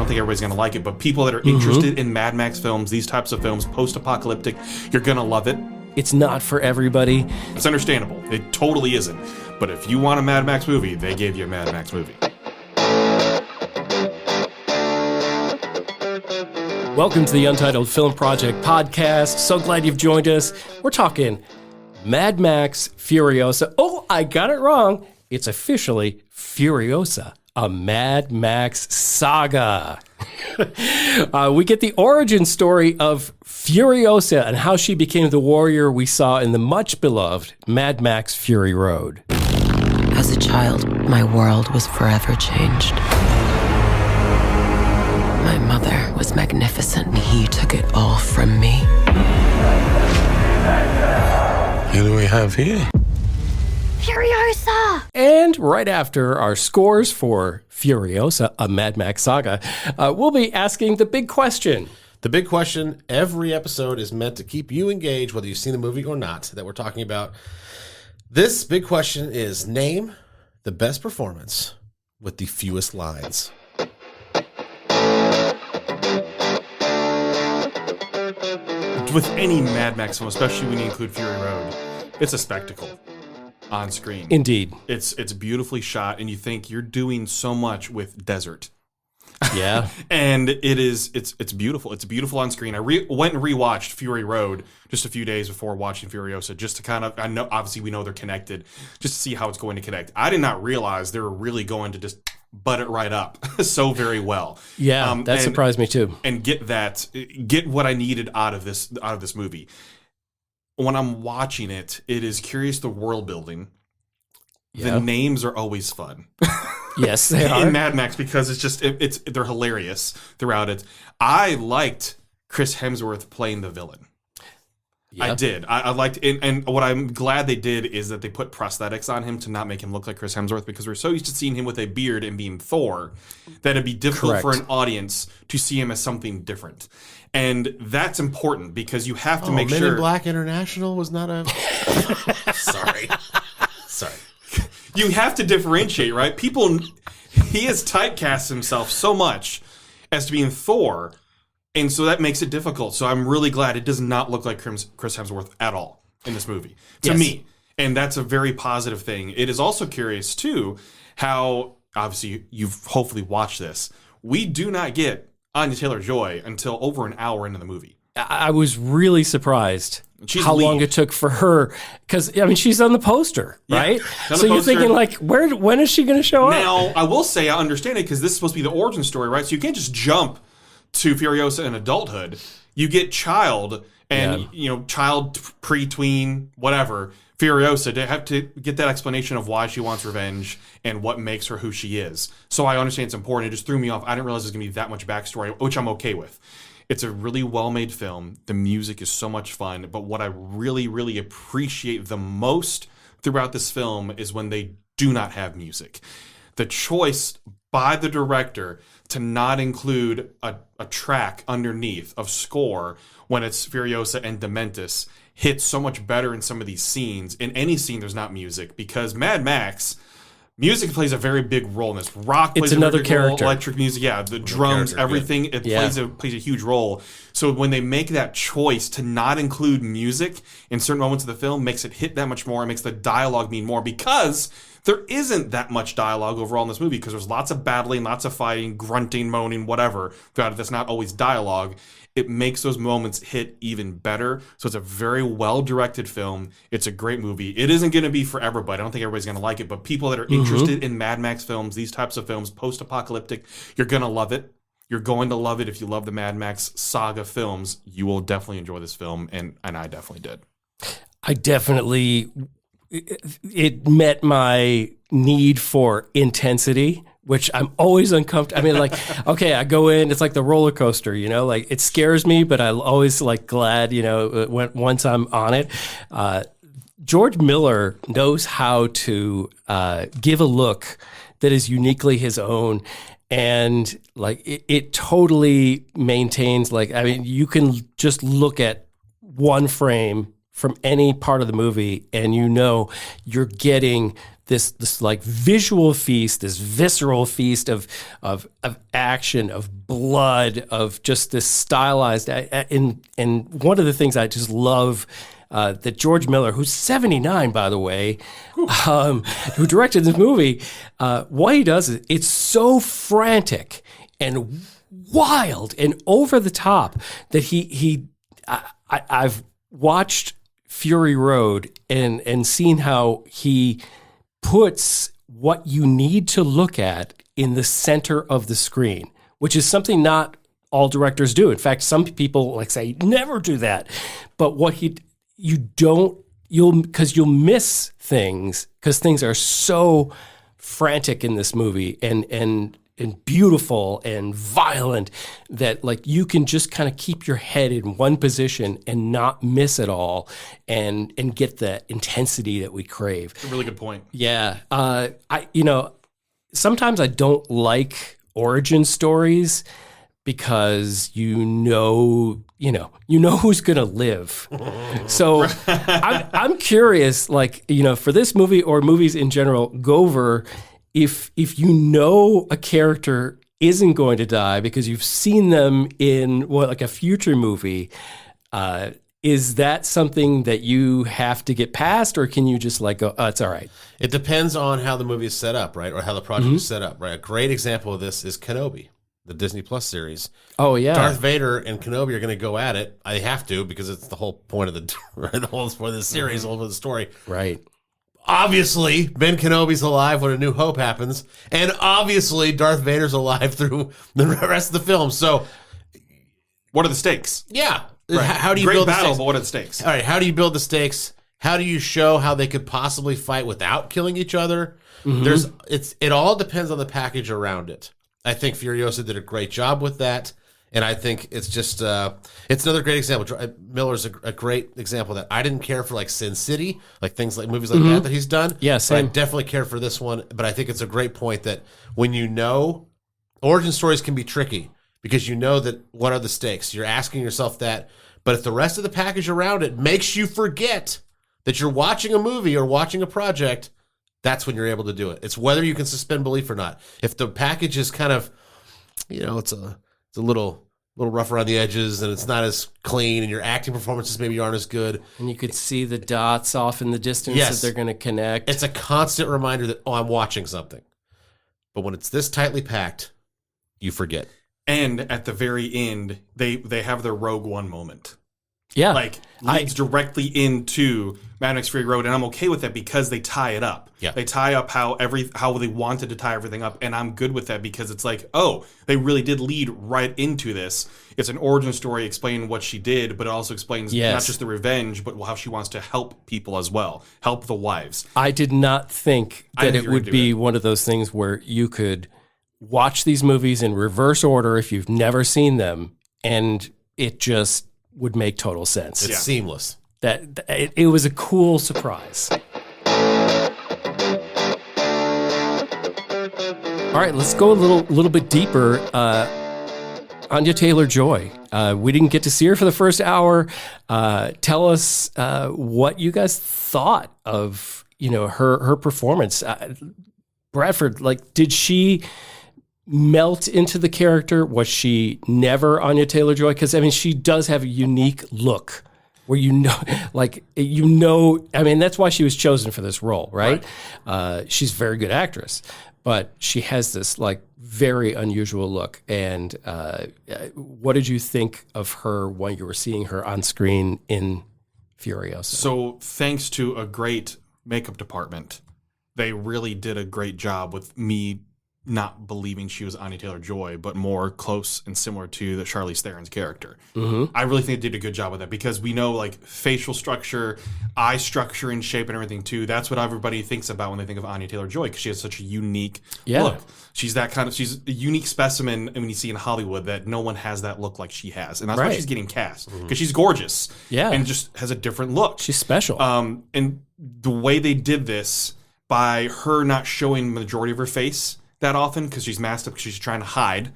don't think everybody's going to like it, but people that are interested in Mad Max films, these types of films, post-apocalyptic, you're going to love it. It's not for everybody. It's understandable. It totally isn't. But if you want a Mad Max movie, they gave you a Mad Max movie. Welcome to the Untitled Film Project Podcast. So glad you've joined us. We're talking Mad Max Furiosa. Oh, I got it wrong. It's officially Furiosa, a Mad Max saga. We get the origin story of Furiosa and how she became the warrior we saw in the much beloved Mad Max Fury Road. As a child, my world was forever changed. My mother was magnificent, and he took it all from me. Who do we have here? Furiosa! And right after our scores for Furiosa, a Mad Max saga, we'll be asking the big question. The big question, every episode is meant to keep you engaged, whether you've seen the movie or not, that we're talking about. This big question is, name the best performance with the fewest lines. With any Mad Max film, especially when you include Fury Road, it's a spectacle on screen. Indeed. It's beautifully shot, and you think you're doing so much with desert. Yeah. And it's beautiful. It's beautiful on screen. I went and rewatched Fury Road just a few days before watching Furiosa, just to kind of, I know, obviously we know they're connected, just to see how it's going to connect. I did not realize they were really going to just butt it right up so very well. Yeah, that surprised me too. And get what I needed out of this movie. When I'm watching it, it is curious, the world building. Yeah. The names are always fun. Yes, they are. In Mad Max, because it's just they're hilarious throughout it. I liked Chris Hemsworth playing the villain. Yep. I did. I liked it. And what I'm glad they did is that they put prosthetics on him to not make him look like Chris Hemsworth, because we're so used to seeing him with a beard and being Thor that it'd be difficult for an audience to see him as something different. And that's important, because you have to make Men sure. in Black International was not a... Sorry. You have to differentiate, right? He has typecast himself so much as to being Thor, and so that makes it difficult. So I'm really glad it does not look like Chris Hemsworth at all in this movie, to me. And that's a very positive thing. It is also curious, too, how, obviously, you've hopefully watched this. We do not get Anya TaylorJoy until over an hour into the movie. I was really surprised how long it took for her, because, I mean, she's on the poster, right? So you're thinking, like, when is she going to show up? Now, I will say I understand it, because this is supposed to be the origin story, right? So you can't just jump to Furiosa in adulthood. You get child and, child, pre-tween, whatever, Furiosa, to have to get that explanation of why she wants revenge and what makes her who she is. So I understand it's important. It just threw me off. I didn't realize there's going to be that much backstory, which I'm okay with. It's a really well-made film. The music is so much fun. But what I really, really appreciate the most throughout this film is when they do not have music. The choice by the director to not include a track underneath of score when it's Furiosa and Dementis hits so much better in some of these scenes. In any scene, there's not music, because Mad Max... music plays a very big role in this. Rock plays another a big character. role. Electric music, the drums, everything. It plays a huge role. So when they make that choice to not include music in certain moments of the film, makes it hit that much more. It makes the dialogue mean more, because there isn't that much dialogue overall in this movie, because there's lots of battling, lots of fighting, grunting, moaning, whatever throughout it. That's not always dialogue. It makes those moments hit even better. So it's a very well-directed film. It's a great movie. It isn't going to be for everybody. I don't think everybody's going to like it, but people that are interested in Mad Max films, these types of films, post-apocalyptic, you're going to love it. You're going to love it. If you love the Mad Max saga films, you will definitely enjoy this film, and I definitely did. It met my need for intensity, which I'm always uncomfortable. I mean, like, okay, I go in, it's like the roller coaster, like it scares me, but I'm always like glad, once I'm on it. George Miller knows how to give a look that is uniquely his own. And like it totally maintains, like, I mean, you can just look at one frame from any part of the movie and you're getting this like visual feast, this visceral feast of action, of blood, of just this stylized. And one of the things I just love that George Miller, who's 79 by the way, who directed this movie, what he does is it's so frantic and wild and over the top that I've watched Fury Road and seen how he puts what you need to look at in the center of the screen, which is something not all directors do. In fact, some people like say never do that. But what you'll miss things because things are so frantic in this movie and beautiful and violent that like you can just kind of keep your head in one position and not miss it all and get the intensity that we crave. That's a really good point. Yeah. Sometimes I don't like origin stories because you know who's going to live. So I'm curious, like, for this movie or movies in general, Gover, if you know a character isn't going to die because you've seen them in like a future movie, is that something that you have to get past, or can you just like go, oh, it's all right? It depends on how the movie is set up, right? Or how the project is set up, right? A great example of this is Kenobi, the Disney Plus series. Oh, yeah. Darth Vader and Kenobi are going to go at it. I have to, because it's the whole point of the whole point of the series, the whole of the story. Right. Obviously, Ben Kenobi's alive when A New Hope happens, and obviously Darth Vader's alive through the rest of the film. So, what are the stakes? Yeah, right. How do you Great build battle, the stakes? but what are the stakes? All right, how do you build the stakes? How do you show how they could possibly fight without killing each other? It all depends on the package around it. I think Furiosa did a great job with that. And I think it's just, it's another great example. Miller's a great example that I didn't care for, like Sin City, like things like movies like that he's done. Yeah, same. But I definitely cared for this one. But I think it's a great point that when origin stories can be tricky because you know that what are the stakes? You're asking yourself that. But if the rest of the package around it makes you forget that you're watching a movie or watching a project, that's when you're able to do it. It's whether you can suspend belief or not. If the package is kind of, it's a little rough around the edges and it's not as clean and your acting performances maybe aren't as good. And you could see the dots off in the distance that they're going to connect. It's a constant reminder that, I'm watching something. But when it's this tightly packed, you forget. And at the very end, they have their Rogue One moment. Yeah. Like, leads directly into Mad Max Fury Road, and I'm okay with that because they tie it up. Yeah. They tie up how they wanted to tie everything up, and I'm good with that because it's like, oh, they really did lead right into this. It's an origin story explaining what she did, but it also explains not just the revenge, but how she wants to help people as well, help the wives. I did not think that it would be one of those things where you could watch these movies in reverse order if you've never seen them, and it just would make total sense. It's seamless. That it was a cool surprise. All right, let's go a little bit deeper. Anya TaylorJoy. We didn't get to see her for the first hour. Tell us what you guys thought of her performance. Bradford, like, did she melt into the character? Was she never Anya TaylorJoy? Because I mean, she does have a unique look where I mean, that's why she was chosen for this role, right? She's a very good actress, but she has this like very unusual look. And what did you think of her when you were seeing her on screen in Furiosa? So thanks to a great makeup department, they really did a great job with me not believing she was Anya TaylorJoy, but more close and similar to the Charlize Theron's character. I really think they did a good job with that because we know like facial structure, eye structure and shape and everything too. That's what everybody thinks about when they think of Anya TaylorJoy because she has such a unique look. She's a unique specimen when you see in Hollywood that no one has that look like she has. And that's why she's getting cast because she's gorgeous and just has a different look. She's special. And the way they did this by her not showing the majority of her face that often because she's masked up because she's trying to hide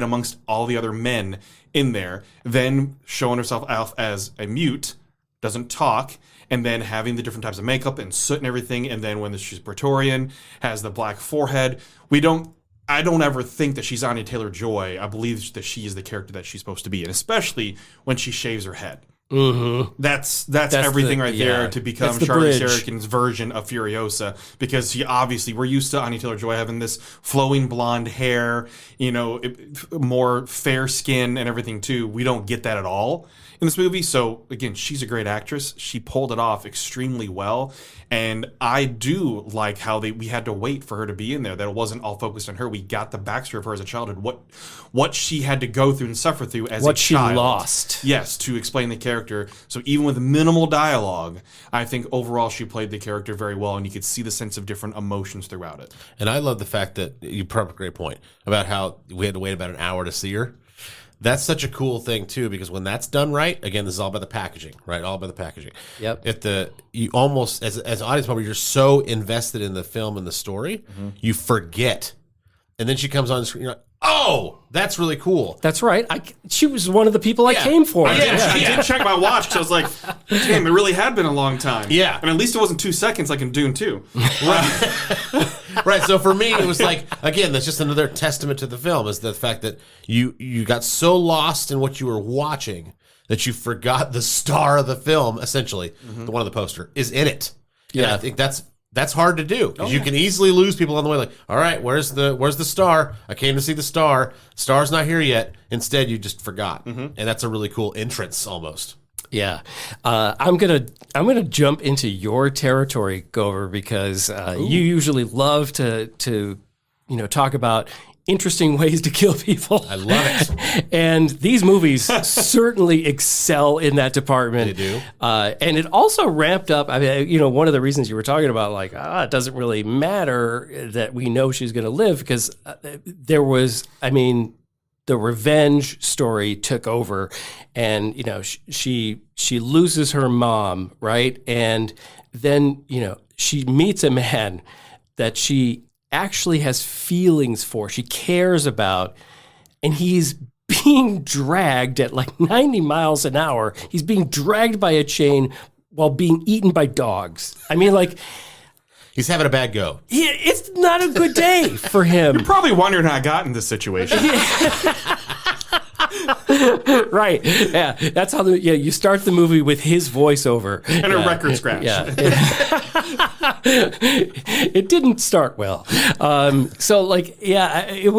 amongst all the other men in there, then showing herself off as a mute doesn't talk, and then having the different types of makeup and soot and everything, and then when she's Praetorian, has the black forehead. I don't ever think that she's Anya Taylor-Joy. I believe that she is the character that she's supposed to be, and especially when she shaves her head. Mm-hmm. That's everything there to become Charlize Theron's version of Furiosa, because we're used to Anya Taylor-Joy having this flowing blonde hair, more fair skin and everything too. We don't get that at all in this movie. So again, she's a great actress. She pulled it off extremely well. And I do like how we had to wait for her to be in there, that it wasn't all focused on her. We got the backstory of her as a childhood, what she had to go through and suffer through as a child. What she lost. Yes, to explain the character. So even with minimal dialogue, I think overall she played the character very well, and you could see the sense of different emotions throughout it. And I love the fact that you brought up a great point about how we had to wait about an hour to see her. That's such a cool thing too, because when that's done right, again, this is all about the packaging, right? All about the packaging. Yep. You almost, as an audience member, you're so invested in the film and the story, you forget. And then she comes on the screen, you're like, oh, that's really cool. That's right. She was one of the people I came for. I did check my watch because I was like, damn, it really had been a long time. Yeah. And at least it wasn't 2 seconds like in Dune 2. Right. So for me, it was like, again, that's just another testament to the film, is the fact that you got so lost in what you were watching that you forgot the star of the film, essentially, the one on the poster, is in it. Yeah. And I think that's hard to do, because you can easily lose people on the way. Like, all right, where's the star? I came to see the star. Star's not here yet. Instead, you just forgot, and that's a really cool entrance almost. Yeah, I'm gonna jump into your territory, Gover, because you usually love to talk about interesting ways to kill people. I love it. And these movies certainly excel in that department. They do. And it also ramped up. I mean, one of the reasons you were talking about, like, it doesn't really matter that we know she's going to live, because there was, the revenge story took over, and she loses her mom, right? And then she meets a man that she actually has feelings for, she cares about, and he's being dragged at like 90 miles an hour. He's being dragged by a chain while being eaten by dogs. He's having a bad go. It's not a good day for him. You're probably wondering how I got in this situation. Right. Yeah. That's how you start the movie with his voiceover. And a record scratch. Yeah. It didn't start well. It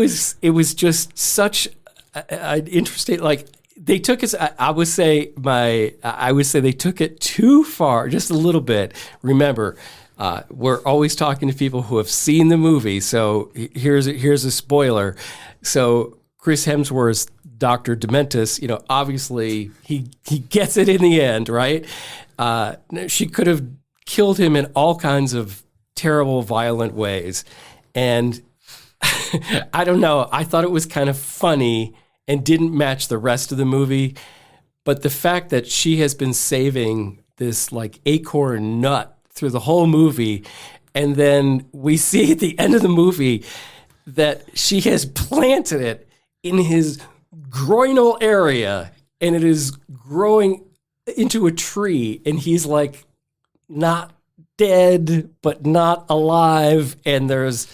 was just such an interesting, they took it. I would say they took it too far, just a little bit. Remember, we're always talking to people who have seen the movie, so here's a spoiler. So Chris Hemsworth's Dr. Dementus, obviously he gets it in the end, right? She could have killed him in all kinds of terrible, violent ways, and I don't know. I thought it was kind of funny and didn't match the rest of the movie, but the fact that she has been saving this acorn nut through the whole movie, and then we see at the end of the movie that she has planted it in his groinal area, and it is growing into a tree, and he's not dead but not alive, and there's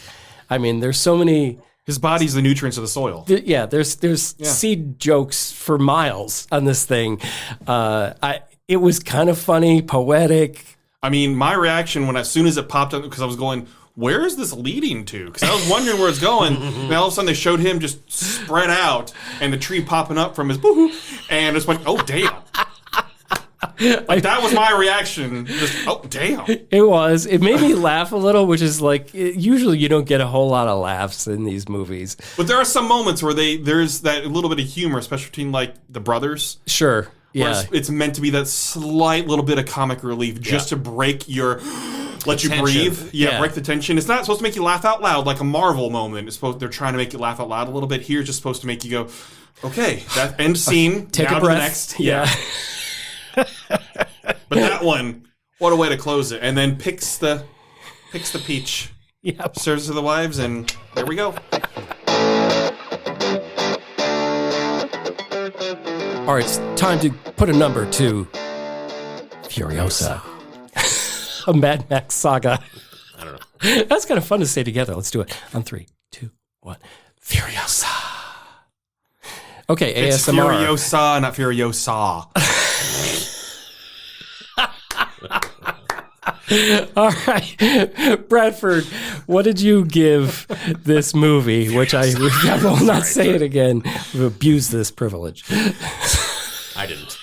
so many. His body's the nutrients of the soil. There's seed jokes for miles on this thing. It was kind of funny, poetic. My reaction as soon as it popped up, because I was going, where is this leading to? Because I was wondering where it's going. And all of a sudden they showed him just spread out and the tree popping up from his boo-hoo. And it's like, oh, damn. That was my reaction. Just, oh, damn. It was. It made me laugh a little, which is usually you don't get a whole lot of laughs in these movies. But there are some moments where there's that little bit of humor, especially between the brothers. Sure. Yeah. It's meant to be that slight little bit of comic relief just to break your... Let you breathe. Yeah, break the tension. It's not supposed to make you laugh out loud like a Marvel moment. They're trying to make you laugh out loud a little bit. Here, it's just supposed to make you go, okay, that end scene. Take a breath. Next. Yeah. But that one, what a way to close it. And then picks the peach. Yep. Serves to the wives, and there we go. All right, it's time to put a number to Furiosa. A Mad Max Saga. I don't know. That's kind of fun to say together. Let's do it on 3, 2, 1. Furiosa. Okay, It's ASMR. Furiosa, not Furiosa. All right, Bradford, what did you give this movie? Which I will not say it again. We've abused this privilege. I didn't.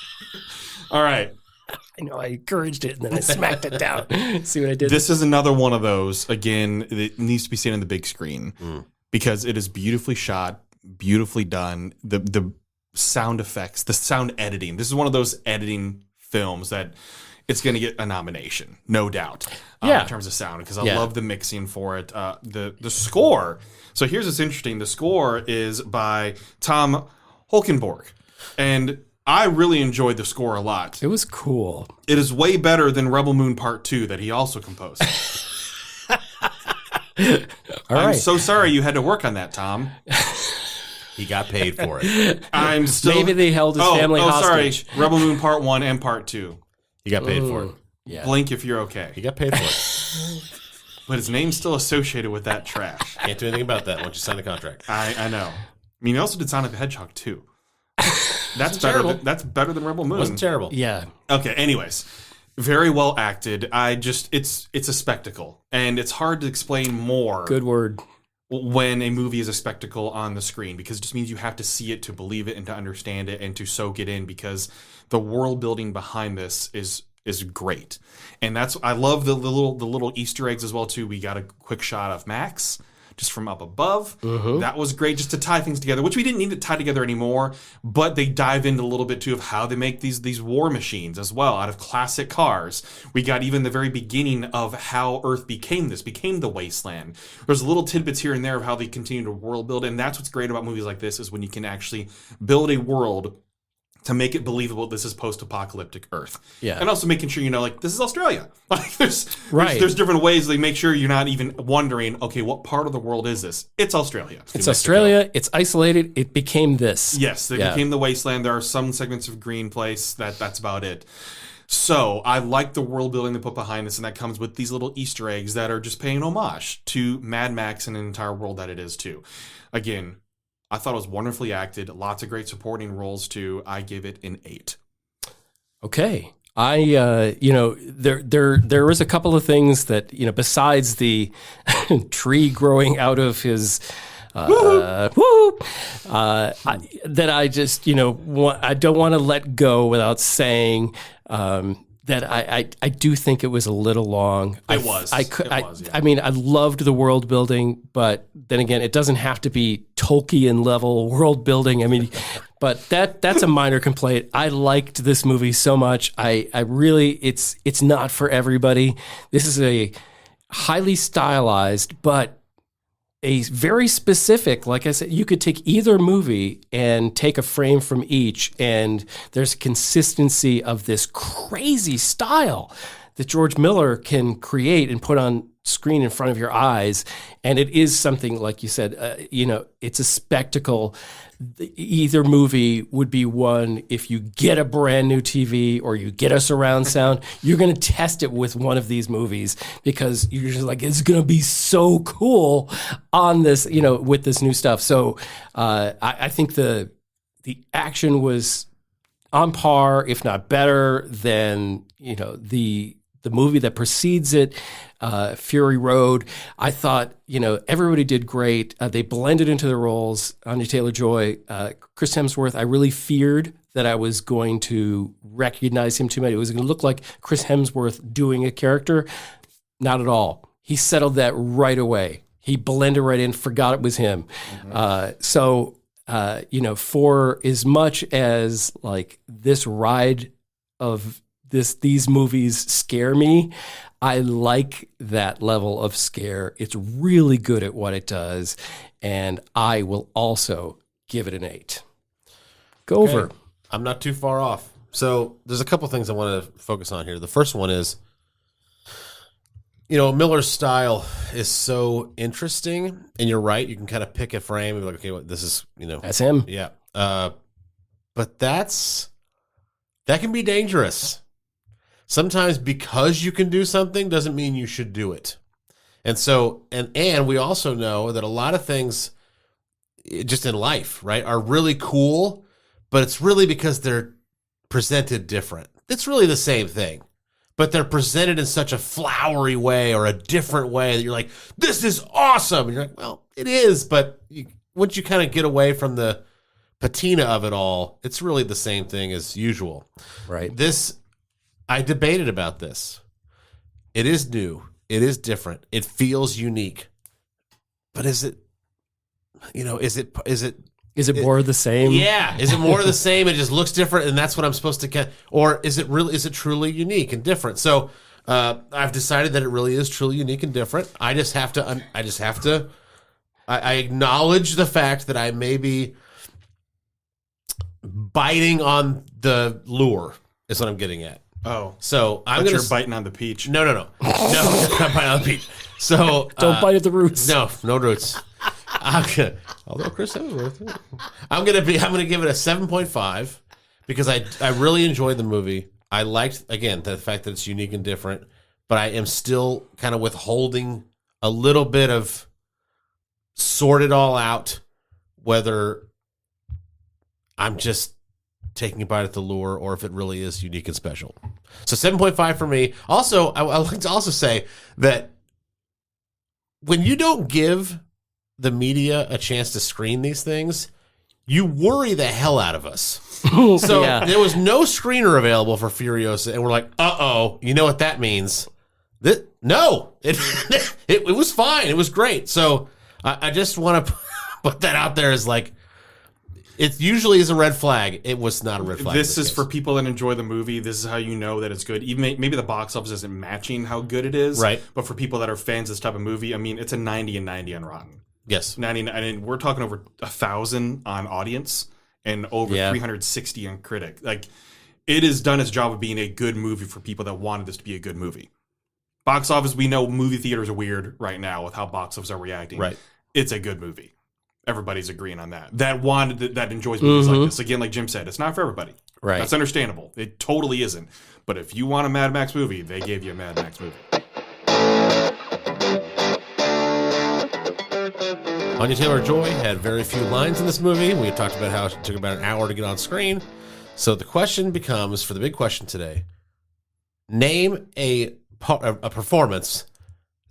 All right. I know I encouraged it and then I smacked it down. See what I did? This is another one of those, again, it needs to be seen on the big screen because it is beautifully shot, beautifully done. The sound effects, the sound editing. This is one of those editing films that it's going to get a nomination, no doubt, in terms of sound, because I love the mixing for it. The score. So here's what's interesting. The score is by Tom Holkenborg, and I really enjoyed the score a lot. It was cool. It is way better than Rebel Moon Part 2 that he also composed. I'm so sorry you had to work on that, Tom. He got paid for it. I'm still... Maybe they held his family hostage. Sorry. Rebel Moon Part 1 and Part 2. He got paid for it. Yeah. Blink if you're okay. He got paid for it. But his name's still associated with that trash. Can't do anything about that once you sign the contract. I know. I mean, he also did Sonic the Hedgehog 2. That's better than Rebel Moon. Wasn't terrible. Yeah. Okay, anyways. Very well acted. It's a spectacle. And it's hard to explain more. Good word. When a movie is a spectacle on the screen, because it just means you have to see it to believe it and to understand it and to soak it in, because the world building behind this is great. And I love the little Easter eggs as well too. We got a quick shot of Max just from up above. That was great, just to tie things together, which we didn't need to tie together anymore, but they dive into a little bit too of how they make these war machines as well out of classic cars. We got even the very beginning of how Earth became the wasteland. There's little tidbits here and there of how they continue to world build, and that's what's great about movies like this, is when you can actually build a world to make it believable this is post-apocalyptic Earth. Yeah. And also making sure, this is Australia. Like there's different ways they make sure you're not even wondering, okay, what part of the world is this? It's Australia. It's Australia. It's isolated. It became this. Yes, it became the wasteland. There are some segments of green place that's about it. So I like the world building they put behind this, and that comes with these little Easter eggs that are just paying homage to Mad Max and an entire world that it is too. Again, I thought it was wonderfully acted. Lots of great supporting roles too. I give it an 8. Okay. There was a couple of things that, besides the tree growing out of his, that I just, I don't want to let go without saying, that I do think it was a little long. It was. I mean, I loved the world building, but then again, it doesn't have to be Tolkien level world building. I mean, but that's a minor complaint. I liked this movie so much. I really, it's not for everybody. This is a highly stylized, but a very specific, like I said, you could take either movie and take a frame from each, and there's a consistency of this crazy style that George Miller can create and put on screen in front of your eyes. And it is something, like you said, it's a spectacle. Either movie would be one, if you get a brand new TV or you get a surround sound, you're going to test it with one of these movies, because you're just like, it's going to be so cool on this, with this new stuff. So I think the action was on par, if not better, than, the movie that precedes it, Fury Road. I thought, everybody did great. They blended into their roles. Anya TaylorJoy, Chris Hemsworth. I really feared that I was going to recognize him too much. It was going to look like Chris Hemsworth doing a character. Not at all. He settled that right away. He blended right in, forgot it was him. For as much as like this ride of these movies scare me, I like that level of scare. It's really good at what it does, and I will also give it an 8. Go over. I'm not too far off. So there's a couple things I want to focus on here. The first one is, Miller's style is so interesting, and you're right. You can kind of pick a frame and be like, okay, this is, that's him. Yeah. But that can be dangerous. sometimes because you can do something doesn't mean you should do it. And so, and we also know that a lot of things just in life, right, are really cool, but it's really because they're presented different. It's really the same thing, but they're presented in such a flowery way or a different way that you're like, this is awesome. And you're like, well, it is, but once you kind of get away from the patina of it all, it's really the same thing as usual. Right. I debated about this. It is new. It is different. It feels unique. But is it more of the same? Yeah. Is it more of the same? It just looks different, and that's what I'm supposed to get. Or is it truly unique and different? So I've decided that it really is truly unique and different. I acknowledge the fact that I may be biting on the lure, is what I'm getting at. Oh, so you're biting on the peach. No, not biting on the peach. So don't bite at the roots. No roots. Although Chris Hemsworth, I'm gonna give it a 7.5 because I really enjoyed the movie. I liked, again, the fact that it's unique and different, but I am still kind of withholding a little bit of sort it all out, whether I'm just taking a bite at the lure or if it really is unique and special. So 7.5 for me. Also, I like to also say that when you don't give the media a chance to screen these things, you worry the hell out of us. So there was no screener available for Furiosa, and we're like, uh-oh, you know what that means? It was fine. It was great. So I just want to put that out there as like, it usually is a red flag. It was not a red flag. This is for people that enjoy the movie. This is how you know that it's good. Even maybe the box office isn't matching how good it is. Right. But for people that are fans of this type of movie, I mean, it's a 90 and 90 on Rotten. Yes. 90, and we're talking over 1,000 on audience and over 360 on critic. Like, it has done its job of being a good movie for people that wanted this to be a good movie. Box office, we know movie theaters are weird right now with how box office are reacting. Right. It's a good movie. Everybody's agreeing on that. That enjoys movies like this. Again, like Jim said, it's not for everybody. Right. That's understandable. It totally isn't. But if you want a Mad Max movie, they gave you a Mad Max movie. Anya Taylor-Joy had very few lines in this movie. We talked about how it took about an hour to get on screen. So the question becomes, for the big question today, name a performance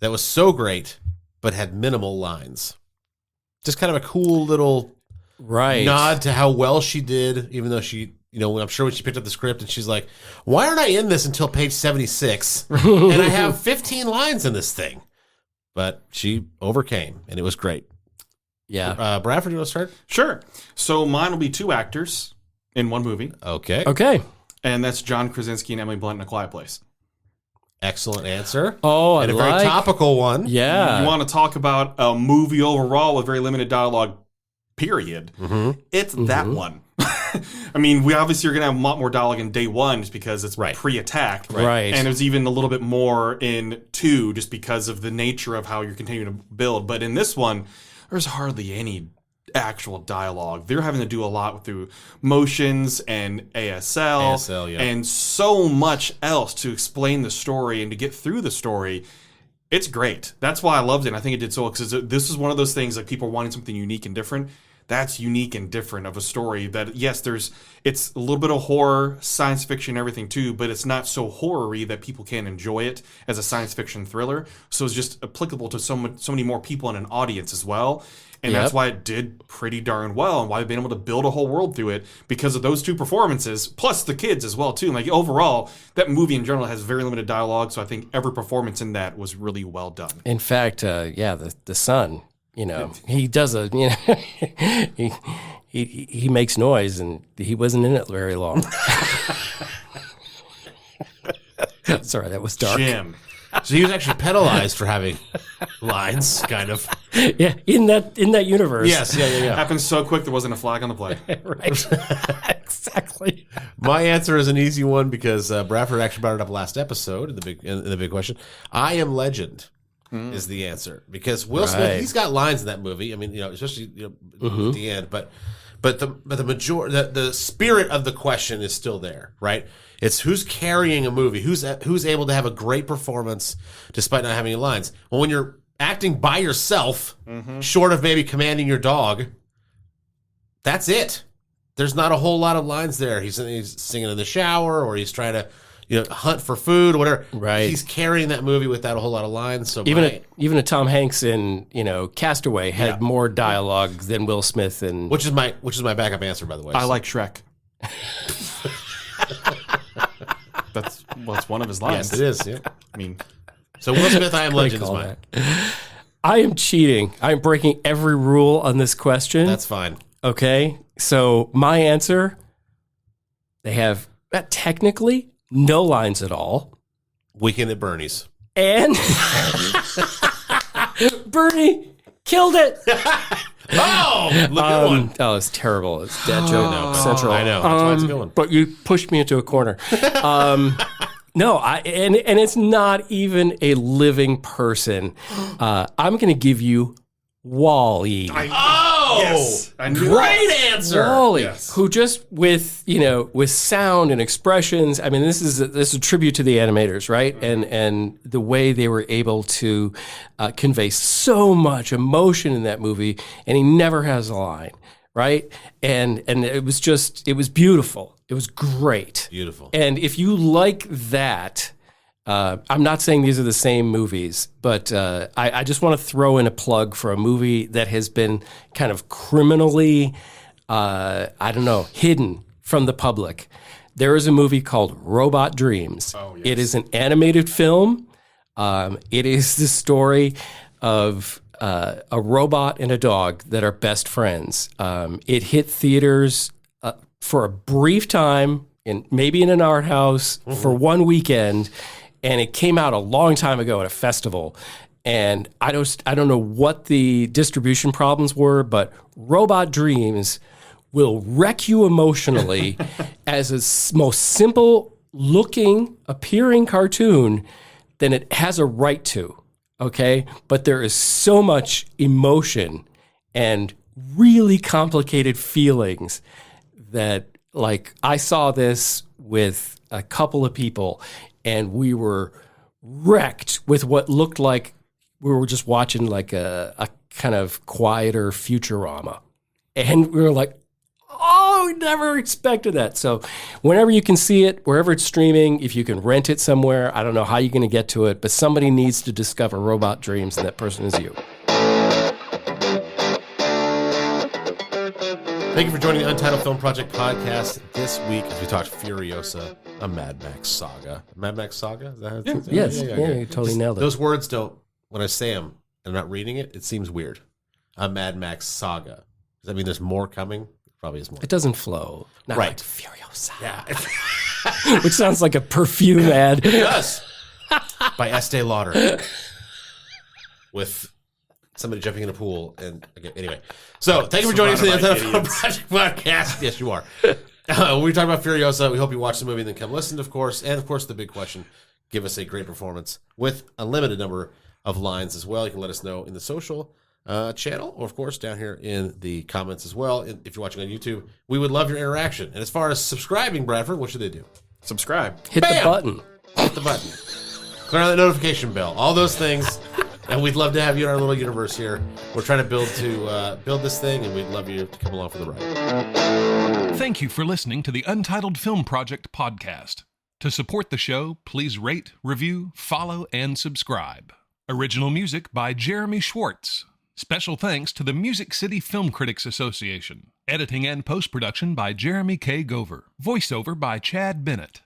that was so great but had minimal lines. Just kind of a cool little nod to how well she did, even though she, I'm sure when she picked up the script and she's like, why aren't I in this until page 76? And I have 15 lines in this thing. But she overcame, and it was great. Yeah. Bradford, you want to start? Sure. So mine will be 2 actors in one movie. Okay. And that's John Krasinski and Emily Blunt in A Quiet Place. Excellent answer. Oh, and a very topical one. Yeah. You want to talk about a movie overall with very limited dialogue, period. Mm-hmm. It's that one. I mean, we obviously are going to have a lot more dialogue in day 1 just because it's pre-attack. Right. And there's even a little bit more in 2 just because of the nature of how you're continuing to build. But in this one, there's hardly any actual dialogue. They're having to do a lot through motions and ASL and so much else to explain the story and to get through the story. It's great. That's why I loved it. And I think it did so well because this is one of those things like people wanting something unique and different. That's unique and different of a story that, yes, it's a little bit of horror, science fiction, everything too, but it's not so horror-y that people can't enjoy it as a science fiction thriller. So it's just applicable to so many more people in an audience as well. And that's why it did pretty darn well and why we've been able to build a whole world through it because of those 2 performances, plus the kids as well too. Like overall, that movie in general has very limited dialogue, so I think every performance in that was really well done. In fact, the son, he does he makes noise and he wasn't in it very long. Sorry, that was dark. Jim. So he was actually penalized for having lines, kind of. Yeah, in that universe. Yes, yeah. Happened so quick there wasn't a flag on the play. Right. Exactly. My answer is an easy one because Bradford actually brought it up last episode in the big question. I Am Legend is the answer because Will Smith, he's got lines in that movie. I mean, especially at the end, but But the spirit of the question is still there, right? It's who's carrying a movie, who's able to have a great performance despite not having any lines. Well, when you're acting by yourself, short of maybe commanding your dog, that's it. There's not a whole lot of lines there. He's singing in the shower, or he's trying to hunt for food or whatever. Right. He's carrying that movie without a whole lot of lines. So even a Tom Hanks in Castaway had more dialogue than Will Smith and which is my backup answer, by the way. I like Shrek. That's one of his lines. Yes, it is. Yeah. I mean, so Will Smith, I Am Legend is mine. I am cheating. I'm breaking every rule on this question. That's fine. Okay. So my answer, they have technically no lines at all. Weekend at Bernie's. And Bernie killed it. Oh, look at one. Oh, it's terrible. It's dad joke central. I know. That's why it's a good one. But you pushed me into a corner. No, and it's not even a living person. I'm going to give you Wall-E. yes. Great answer. Wall-E, Yes. who just with sound and expressions. I mean, this is a tribute to the animators, right? And the way they were able to convey so much emotion in that movie, and he never has a line, right? And it was beautiful. It was great. Beautiful. And if you like that, I'm not saying these are the same movies, but I just want to throw in a plug for a movie that has been kind of criminally, hidden from the public. There is a movie called Robot Dreams. Oh, yes. It is an animated film. It is the story of a robot and a dog that are best friends. It hit theaters for a brief time, maybe in an art house for one weekend. And it came out a long time ago at a festival. And I don't know what the distribution problems were, but Robot Dreams will wreck you emotionally as a most simple looking, appearing cartoon than it has a right to. Okay? But there is so much emotion and really complicated feelings that, like, I saw this with a couple of people, and we were wrecked with what looked like we were just watching like a kind of quieter Futurama. And we were like, oh, we never expected that. So whenever you can see it, wherever it's streaming, if you can rent it somewhere, I don't know how you're going to get to it, but somebody needs to discover Robot Dreams, and that person is you. Thank you for joining the Untitled Film Project Podcast this week as we talked Furiosa, a Mad Max saga. Mad Max saga? Is that how it's Yes. Yeah, you totally nailed it. Those words don't, when I say them and I'm not reading it, it seems weird. A Mad Max saga. Does that mean there's more coming? It probably is more. It doesn't flow. Not Right. like Furiosa. Yeah. Which sounds like a perfume ad. It does. By Estee Lauder. With somebody jumping in a pool. And okay, anyway. So thank you for joining us for the Untitled Film Project Podcast. Yes, you are. We talked about Furiosa. We hope you watch the movie and then come listen, of course. And, of course, the big question, give us a great performance with a limited number of lines as well. You can let us know in the social channel or, of course, down here in the comments as well. If you're watching on YouTube, we would love your interaction. And as far as subscribing, Bradford, what should they do? subscribe. Hit the button. Hit the button. Clear on the notification bell. All those things. And we'd love to have you in our little universe here. We're trying to build this thing, and we'd love you to come along for the ride. Thank you for listening to the Untitled Film Project Podcast. To support the show, please rate, review, follow, and subscribe. Original music by Jeremy Schwartz. Special thanks to the Music City Film Critics Association. Editing and post-production by Jeremy K. Gover. Voiceover by Chad Bennett.